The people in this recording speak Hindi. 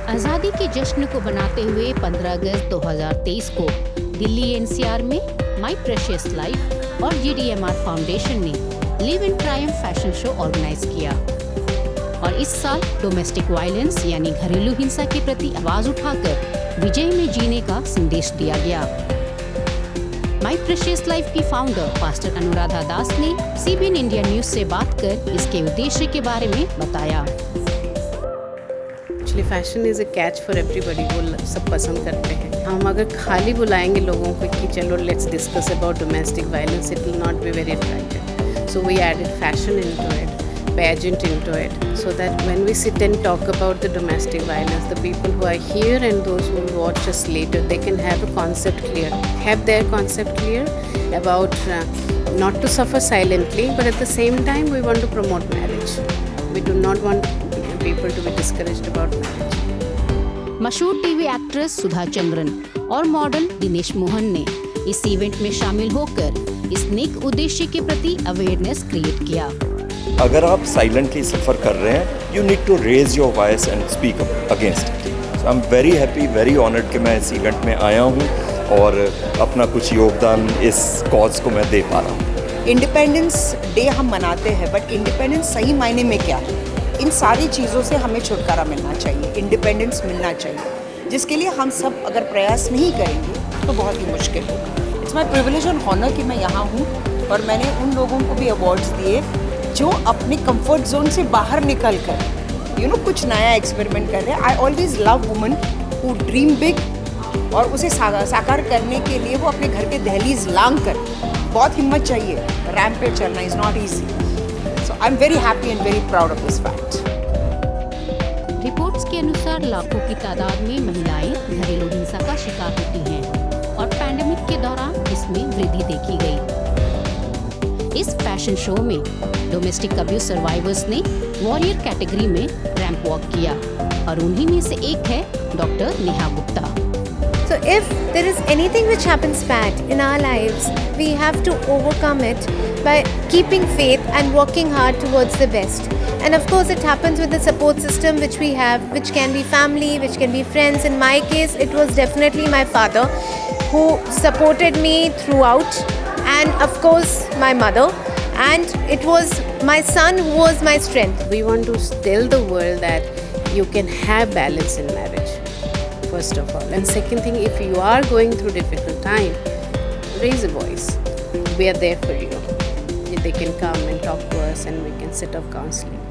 आज़ादी के जश्न को बनाते हुए 15 अगस्त 2023 को दिल्ली एनसीआर में माई प्रेशियस लाइफ और जीडीएमआर फाउंडेशन ने live in triumph fashion show organise किया और इस साल डोमेस्टिक वायलेंस यानी घरेलू हिंसा के प्रति आवाज उठाकर विजय में जीने का संदेश दिया गया। माई प्रेशियस लाइफ की फाउंडर पास्टर अनुराधा दास ने सीबीएन इंडिया न्यूज से बात कर इसके उद्देश्य के बारे में बताया। Fashion is a catch for everybody, वो सब पसंद करते हैं। हम अगर खाली बुलाएंगे लोगों को कि चलो let's discuss about domestic violence, it will not be very attractive. So we added fashion into it, pageant into it, so that when we sit and talk about the domestic violence, the people who are here and those who will watch us later, they can have a concept clear, have their concept clear about not to suffer silently, but at the same time we want to promote marriage. We do not want people to be discouraged about marriage. मशहूर टीवी एक्ट्रेस सुधा चंद्रन और मॉडल दिनेश मोहन ने इस इवेंट में शामिल होकर इस नेक उद्देश्य के प्रति अवेयरनेस क्रिएट किया। अगर आप साइलेंटली सफ़र कर रहे हैं, you need to raise your voice and speak up against it. So I am very happy, very honoured कि मैं इस इवेंट में आया हूँ और अपना कुछ योगदान इस कॉज को मैं दे पा रहा हूँ। इंडिपेंडेंस डे हम मनाते हैं, बट इंडिपेंडेंस सही मायने में क्या है? इन सारी चीज़ों से हमें छुटकारा मिलना चाहिए, इंडिपेंडेंस मिलना चाहिए, जिसके लिए हम सब अगर प्रयास नहीं करेंगे तो बहुत ही मुश्किल होगा। It's my privilege and honour कि मैं यहाँ हूँ और मैंने उन लोगों को भी अवार्ड्स दिए जो अपने कंफर्ट जोन से बाहर निकल कर कुछ नया एक्सपेरिमेंट कर रहे हैं। I always love woman who dream big और उसे साकार करने के लिए वो अपने घर के दहलीज लांग कर, बहुत हिम्मत चाहिए। रैंप पे चलना is not easy. So I am very happy and very proud of this fact. Reports के अनुसार लाखों की तादाद में महिलाएं घरेलू हिंसा का शिकार होती हैं और पैंडेमिक के दौरान इसमें वृद्धि देखी गई। इस फैशन शो में डोमेस्टिक अब्यूज सर्वाइवर्स ने वॉरियर कैटेगरी में रैंप वॉक किया और उन्हीं में से एक है doctor Neha Gupta. So if there is anything which happens bad in our lives, we have to overcome it by keeping faith and working hard towards the best. And of course it happens with the support system which we have, which can be family, which can be friends. In my case, it was definitely my father who supported me throughout, and of course my mother, and it was my son who was my strength. We want to tell the world that you can have balance in marriage, first of all. And second thing, if you are going through difficult time, raise a voice. We are there for you. They can come and talk to us and we can set up counseling.